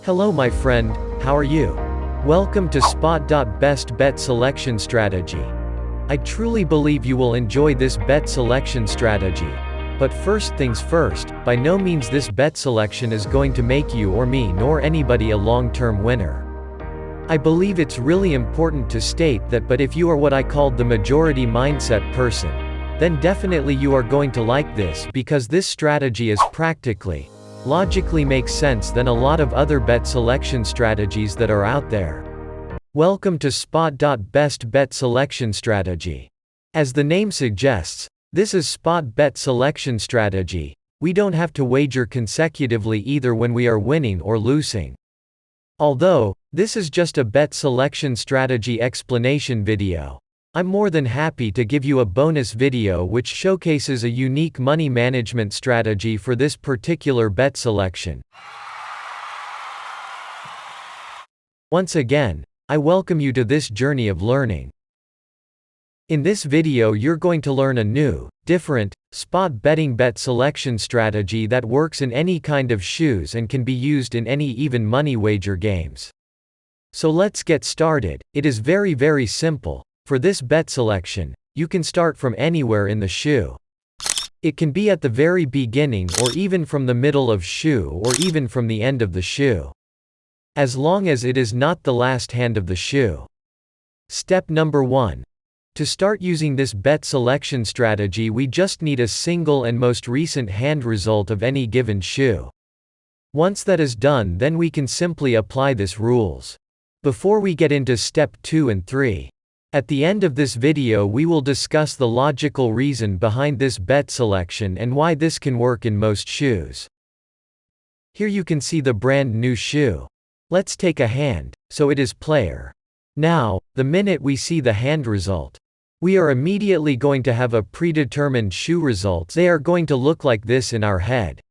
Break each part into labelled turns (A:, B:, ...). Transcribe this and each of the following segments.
A: Hello my friend, how are you? Welcome to Spot.Best Bet Selection Strategy. I truly believe you will enjoy this bet selection strategy. But first things first, by no means this bet selection is going to make you or me nor anybody a long-term winner. I believe it's really important to state that but if you are what I called the majority mindset person, then definitely you are going to like this because this strategy is logically makes sense than a lot of other bet selection strategies that are out there. Welcome to Spot.Best Bet Selection Strategy. As the name suggests, this is spot bet selection strategy. We don't have to wager consecutively either when we are winning or losing. Although, this is just a bet selection strategy explanation video, I'm more than happy to give you a bonus video which showcases a unique money management strategy for this particular bet selection. Once again, I welcome you to this journey of learning. In this video you're going to learn a new, different, spot betting bet selection strategy that works in any kind of shoes and can be used in any even money wager games. So let's get started. It is very simple. For this bet selection, you can start from anywhere in the shoe. It can be at the very beginning or even from the middle of shoe or even from the end of the shoe. As long as it is not the last hand of the shoe. Step number 1. To start using this bet selection strategy we just need a single and most recent hand result of any given shoe. Once that is done then we can simply apply this rules. Before we get into step 2 and 3. At the end of this video we will discuss the logical reason behind this bet selection and why this can work in most shoes. Here you can see the brand new shoe. Let's take a hand, so it is player. Now, the minute we see the hand result, we are immediately going to have a predetermined shoe results. They are going to look like this in our head.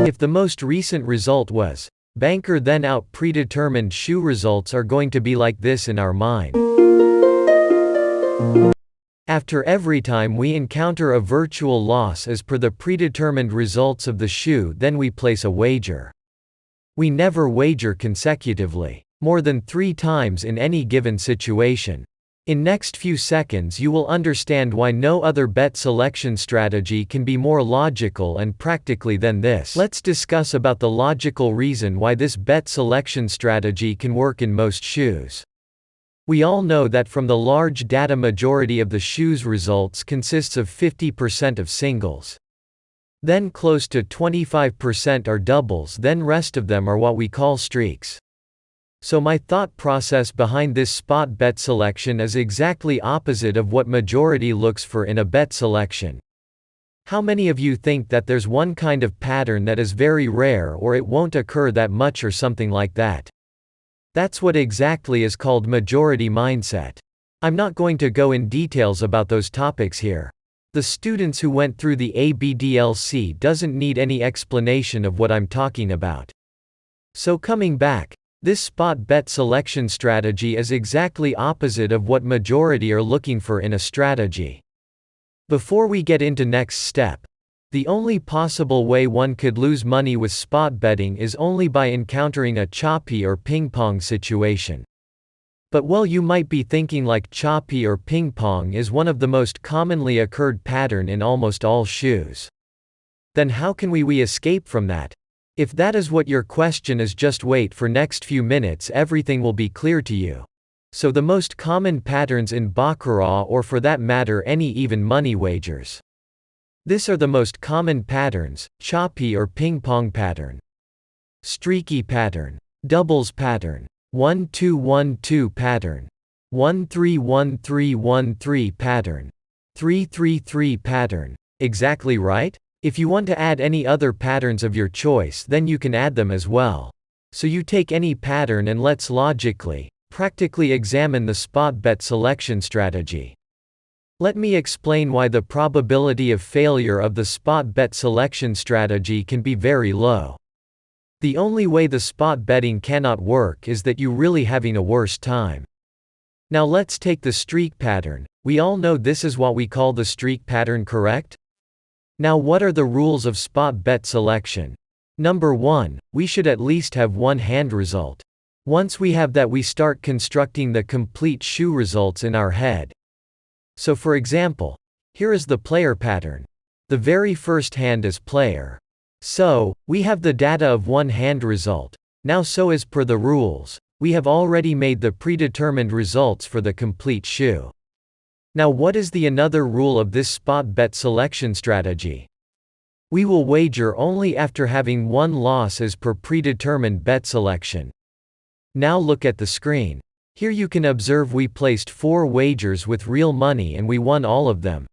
A: If the most recent result was banker then out, predetermined shoe results are going to be like this in our mind. After every time we encounter a virtual loss as per the predetermined results of the shoe then we place a wager. We never wager consecutively, more than 3 times in any given situation. In next few seconds you will understand why no other bet selection strategy can be more logical and practically than this. Let's discuss about the logical reason why this bet selection strategy can work in most shoes. We all know that from the large data majority of the shoes results consists of 50% of singles. Then close to 25% are doubles, then rest of them are what we call streaks. So my thought process behind this spot bet selection is exactly opposite of what majority looks for in a bet selection. How many of you think that there's one kind of pattern that is very rare or it won't occur that much or something like that? That's what exactly is called majority mindset. I'm not going to go in details about those topics here. The students who went through the ABDLC doesn't need any explanation of what I'm talking about. So coming back, this spot bet selection strategy is exactly opposite of what majority are looking for in a strategy. Before we get into next step, the only possible way one could lose money with spot betting is only by encountering a choppy or ping pong situation. But well, you might be thinking like choppy or ping pong is one of the most commonly occurred pattern in almost all shoes. Then how can we escape from that? If that is what your question is, just wait for next few minutes, everything will be clear to you. So the most common patterns in Baccarat or for that matter any even money wagers. This are the most common patterns: choppy or ping pong pattern, streaky pattern, doubles pattern, 1-2-1-2 pattern, 1-3-1-3-1-3 pattern, 3-3-3 pattern. Exactly right? If you want to add any other patterns of your choice then you can add them as well. So you take any pattern and let's practically examine the spot bet selection strategy. Let me explain why the probability of failure of the spot bet selection strategy can be very low. The only way the spot betting cannot work is that you really having a worse time. Now let's take the streak pattern. We all know this is what we call the streak pattern, correct? Now what are the rules of spot bet selection? Number 1, we should at least have one hand result. Once we have that, we start constructing the complete shoe results in our head. So for example, here is the player pattern. The very first hand is player. So, we have the data of one hand result. Now so as per the rules, we have already made the predetermined results for the complete shoe. Now what is the another rule of this spot bet selection strategy? We will wager only after having one loss as per predetermined bet selection. Now look at the screen. Here you can observe we placed 4 wagers with real money and we won all of them.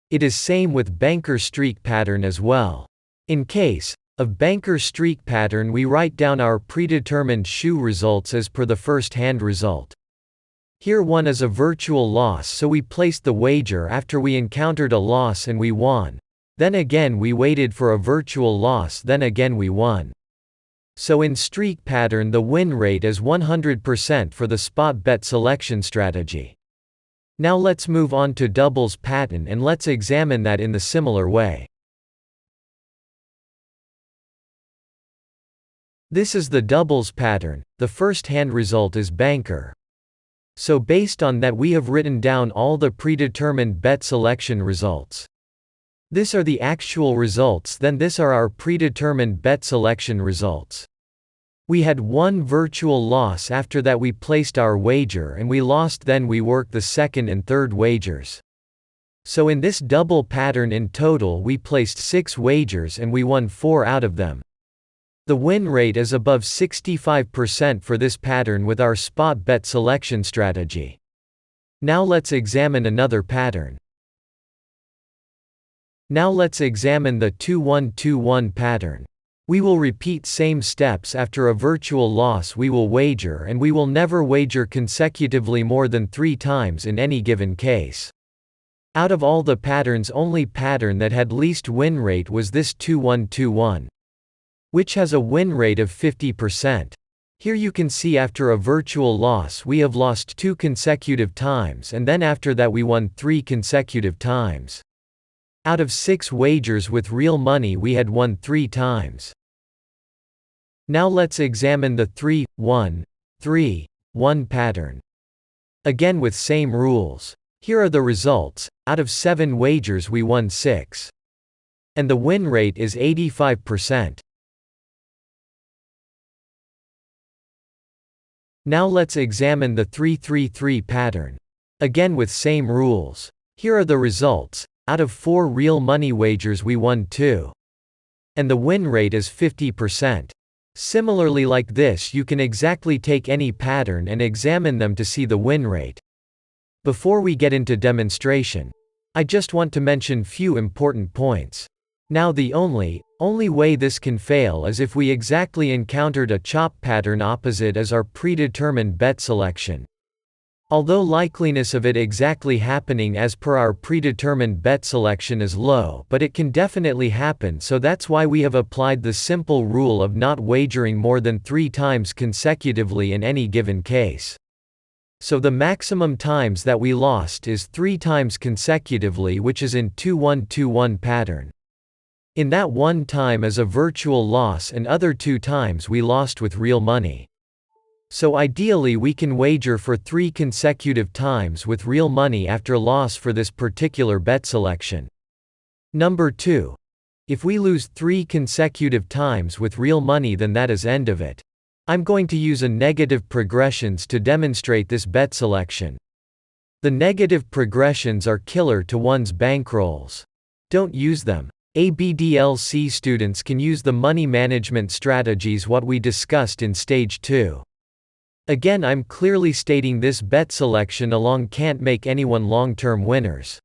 A: It is same with banker streak pattern as well. In case of banker streak pattern, we write down our predetermined shoe results as per the first hand result. Here 1 is a virtual loss, so we placed the wager after we encountered a loss and we won. Then again we waited for a virtual loss, then again we won. So in streak pattern the win rate is 100% for the spot bet selection strategy. Now let's move on to doubles pattern and let's examine that in the similar way. This is the doubles pattern. The first hand result is banker. So based on that we have written down all the predetermined bet selection results. This are the actual results, then this are our predetermined bet selection results. We had one virtual loss, after that we placed our wager and we lost, then we worked the second and third wagers. So in this double pattern in total we placed 6 wagers and we won 4 out of them. The win rate is above 65% for this pattern with our spot bet selection strategy. Now let's examine another pattern. Now let's examine the 2-1-2-1 pattern. We will repeat same steps. After a virtual loss we will wager, and we will never wager consecutively more than 3 times in any given case. Out of all the patterns, only pattern that had least win rate was this 2-1-2-1, which has a win rate of 50%. Here you can see after a virtual loss we have lost 2 consecutive times, and then after that we won 3 consecutive times. Out of 6 wagers with real money we had won 3 times. Now let's examine the 3-1-3-1 pattern. Again with same rules. Here are the results. Out of 7 wagers we won 6. And the win rate is 85%. Now let's examine the 3-3-3 pattern. Again with same rules. Here are the results. Out of 4 real money wagers we won 2. And the win rate is 50%. Similarly like this you can exactly take any pattern and examine them to see the win rate. Before we get into demonstration, I just want to mention few important points. Now the only way this can fail is if we exactly encountered a chop pattern opposite as our predetermined bet selection. Although likeliness of it exactly happening as per our predetermined bet selection is low, but it can definitely happen, so that's why we have applied the simple rule of not wagering more than 3 times consecutively in any given case. So the maximum times that we lost is 3 times consecutively, which is in 2-1-2-1 pattern. In that one time is a virtual loss, and other 2 times we lost with real money. So ideally we can wager for 3 consecutive times with real money after loss for this particular bet selection. Number 2. If we lose 3 consecutive times with real money, then that is end of it. I'm going to use a negative progressions to demonstrate this bet selection. The negative progressions are killer to one's bankrolls. Don't use them. ABDLC students can use the money management strategies what we discussed in stage 2. Again, I'm clearly stating this bet selection alone can't make anyone long-term winners.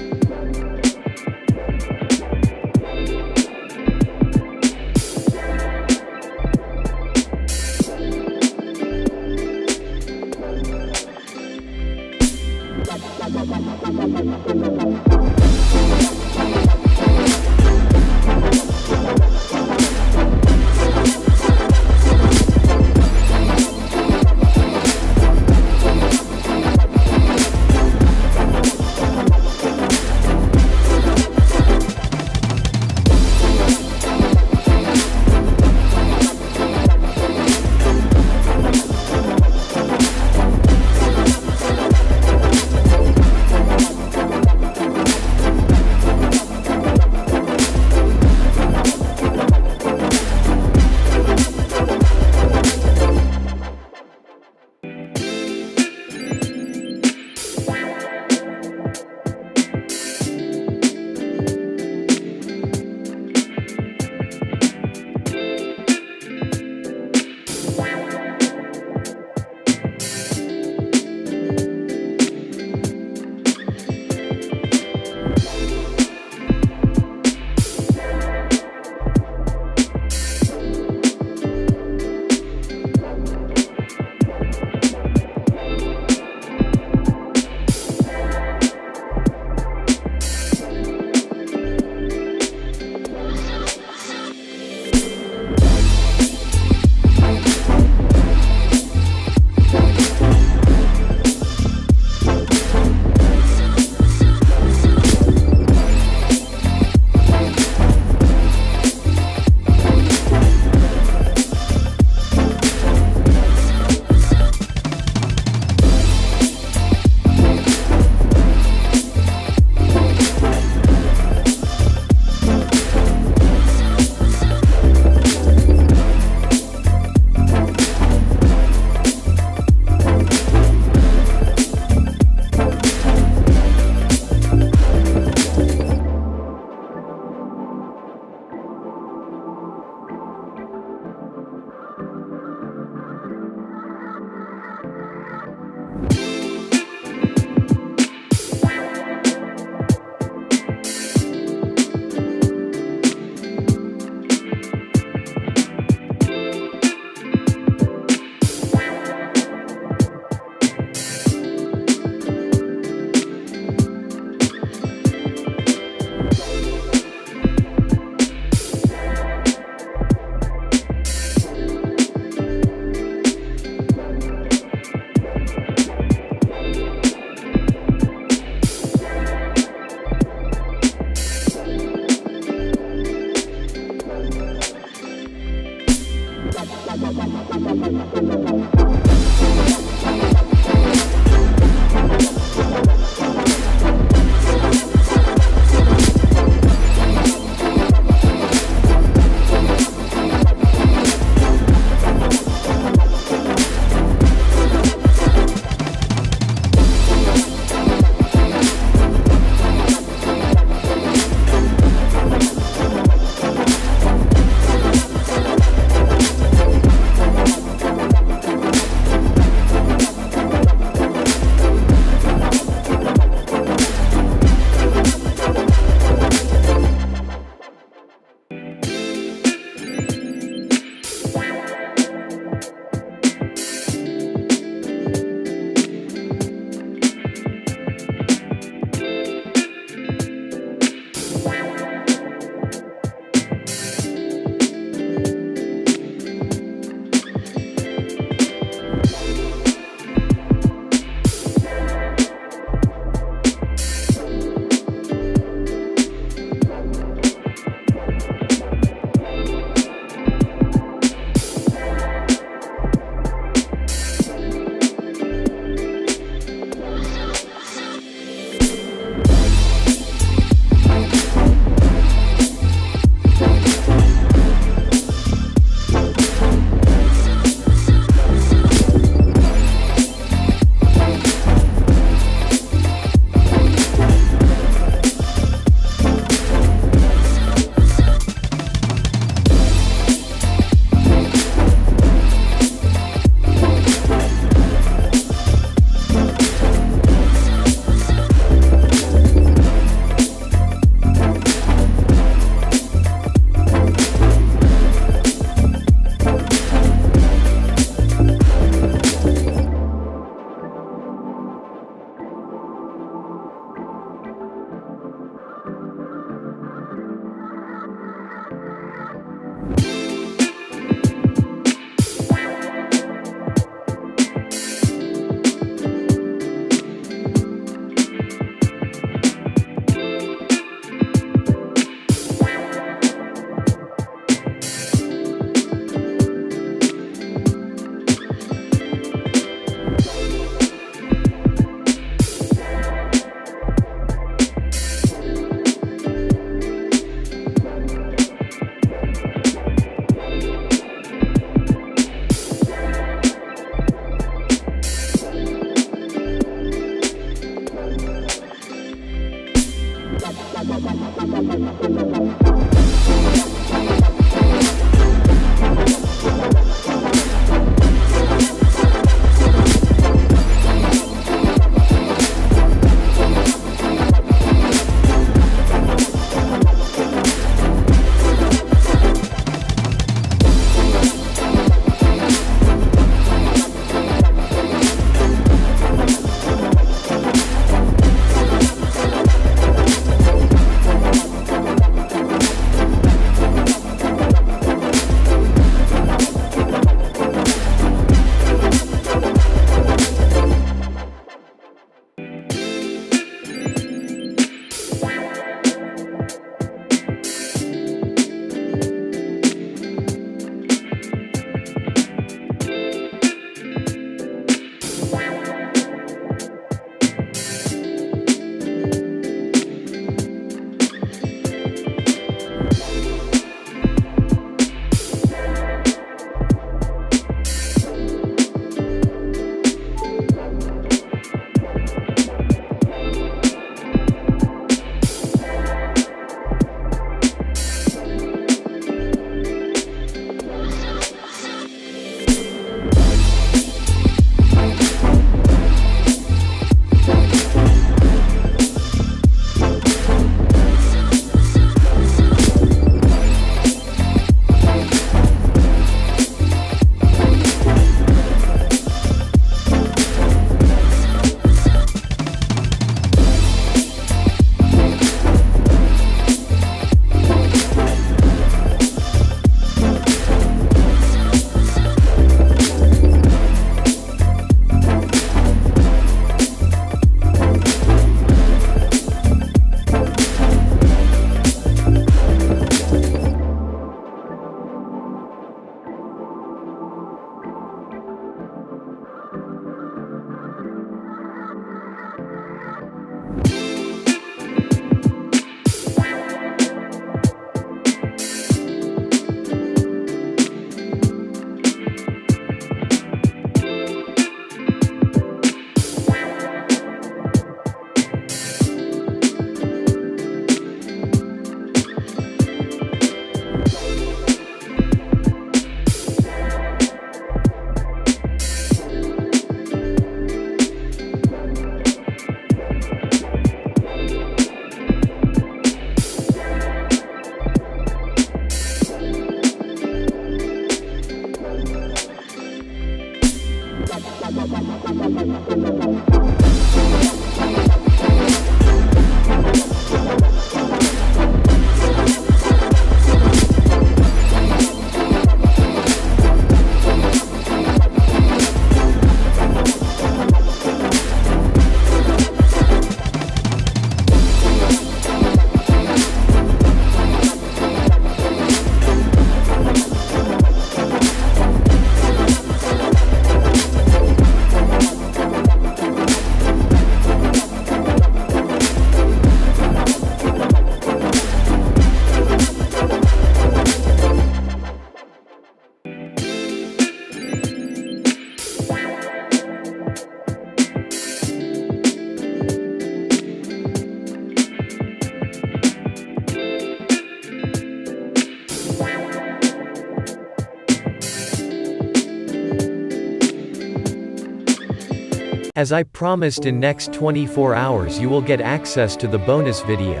A: As I promised, in next 24 hours you will get access to the bonus video.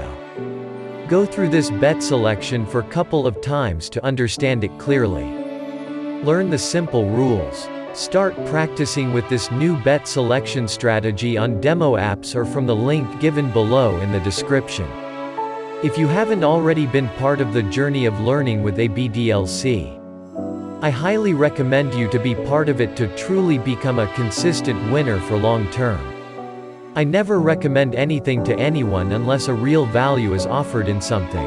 A: Go through this bet selection for couple of times to understand it clearly. Learn the simple rules. Start practicing with this new bet selection strategy on demo apps or from the link given below in the description. If you haven't already been part of the journey of learning with ABDLC, I highly recommend you to be part of it to truly become a consistent winner for long term. I never recommend anything to anyone unless a real value is offered in something.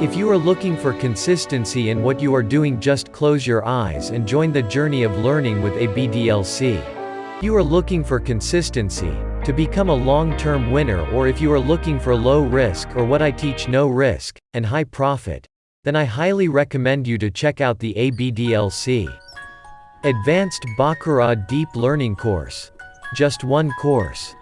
A: If you are looking for consistency in what you are doing, just close your eyes and join the journey of learning with ABDLC. You are looking for consistency, to become a long-term winner, or if you are looking for low risk or what I teach, no risk, and high profit, then I highly recommend you to check out the ABDLC Advanced Baccarat Deep Learning course. Just one course.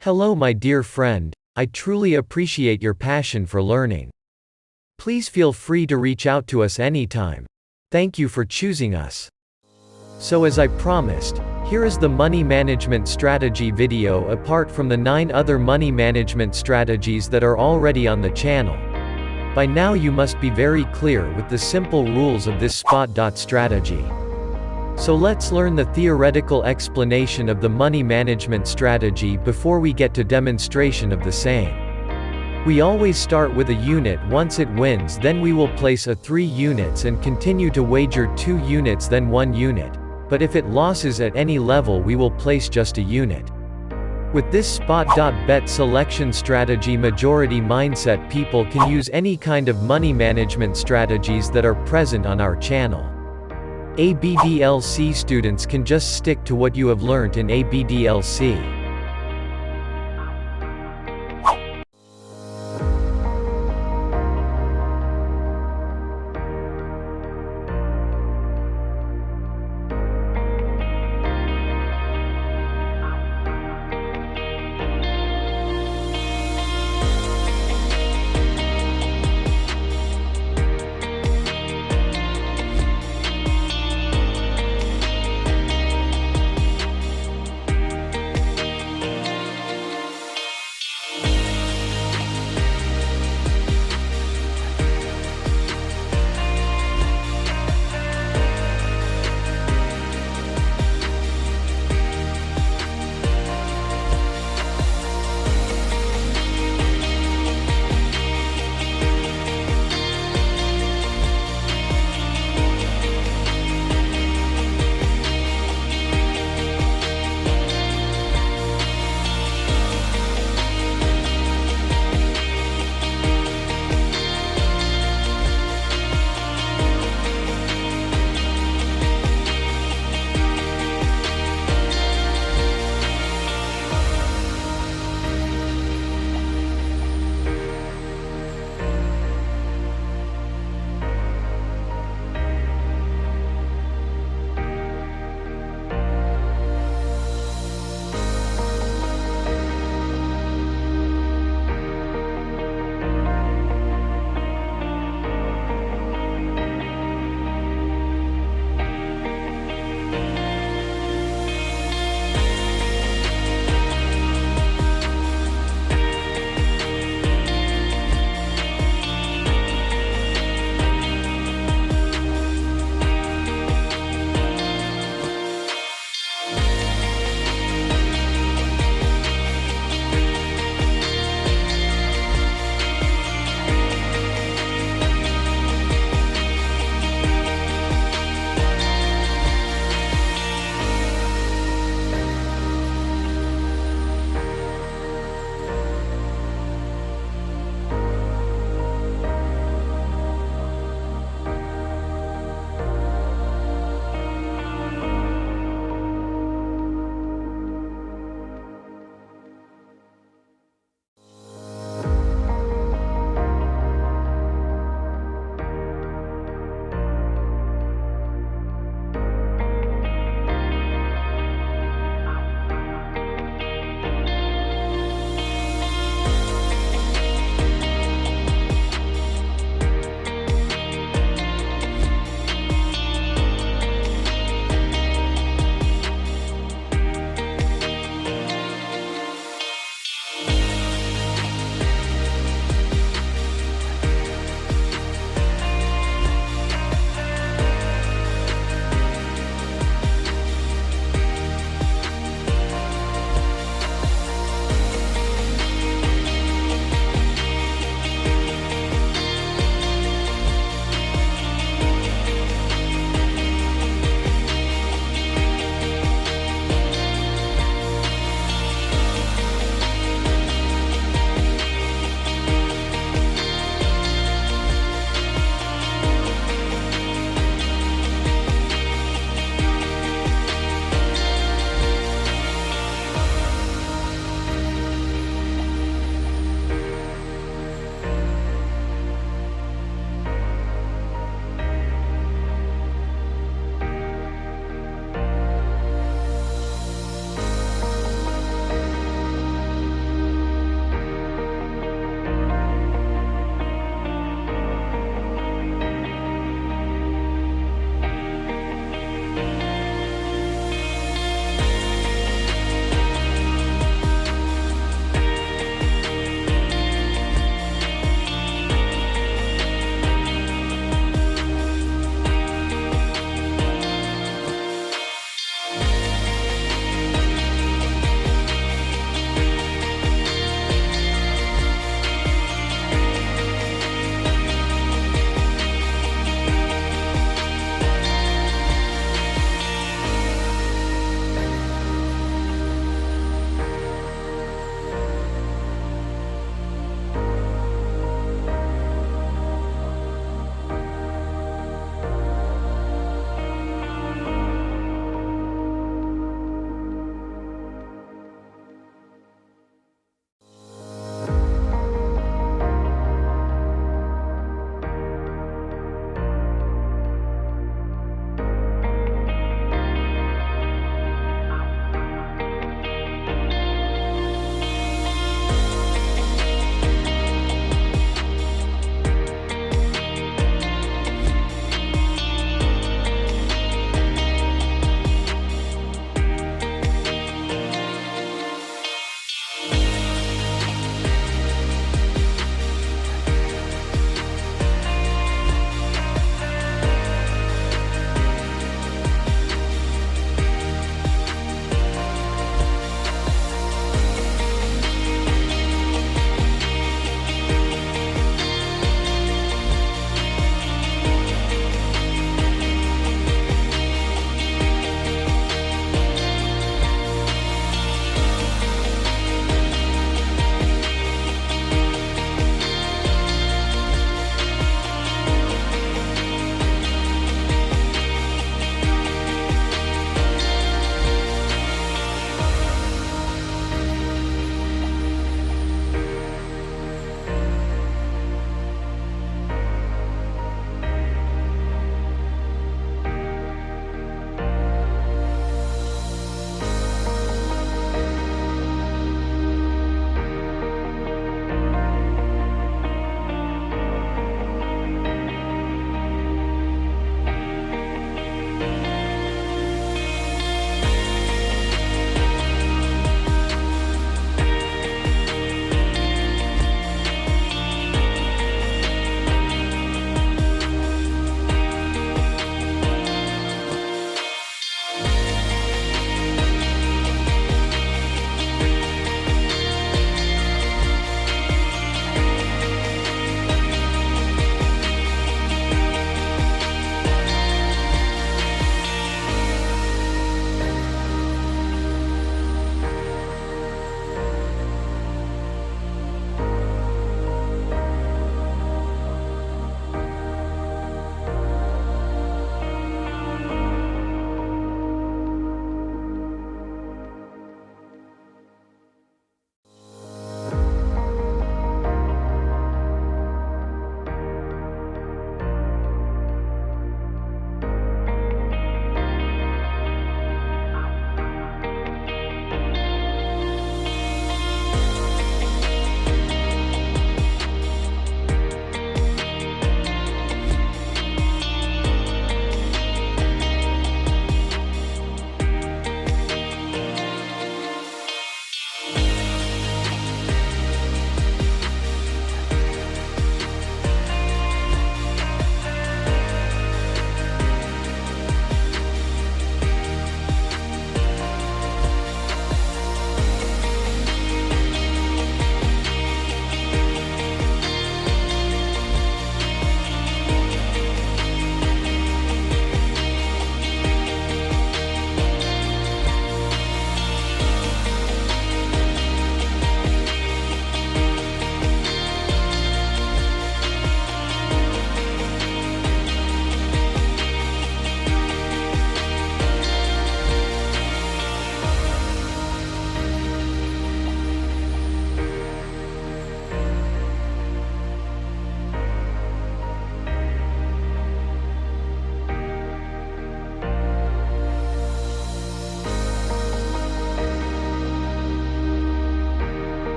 A: Hello my dear friend, I truly appreciate your passion for learning. Please feel free to reach out to us anytime. Thank you for choosing us. So as I promised, here is the money management strategy video apart from the 9 other money management strategies that are already on the channel. By now you must be very clear with the simple rules of this spot strategy. So let's learn the theoretical explanation of the money management strategy before we get to demonstration of the same. We always start with a unit. Once it wins, then we will place a 3 units and continue to wager 2 units, then 1 unit. But if it losses at any level, we will place just a unit. With this spot bet selection strategy, majority mindset people can use any kind of money management strategies that are present on our channel. ABDLC students can just stick to what you have learnt in ABDLC.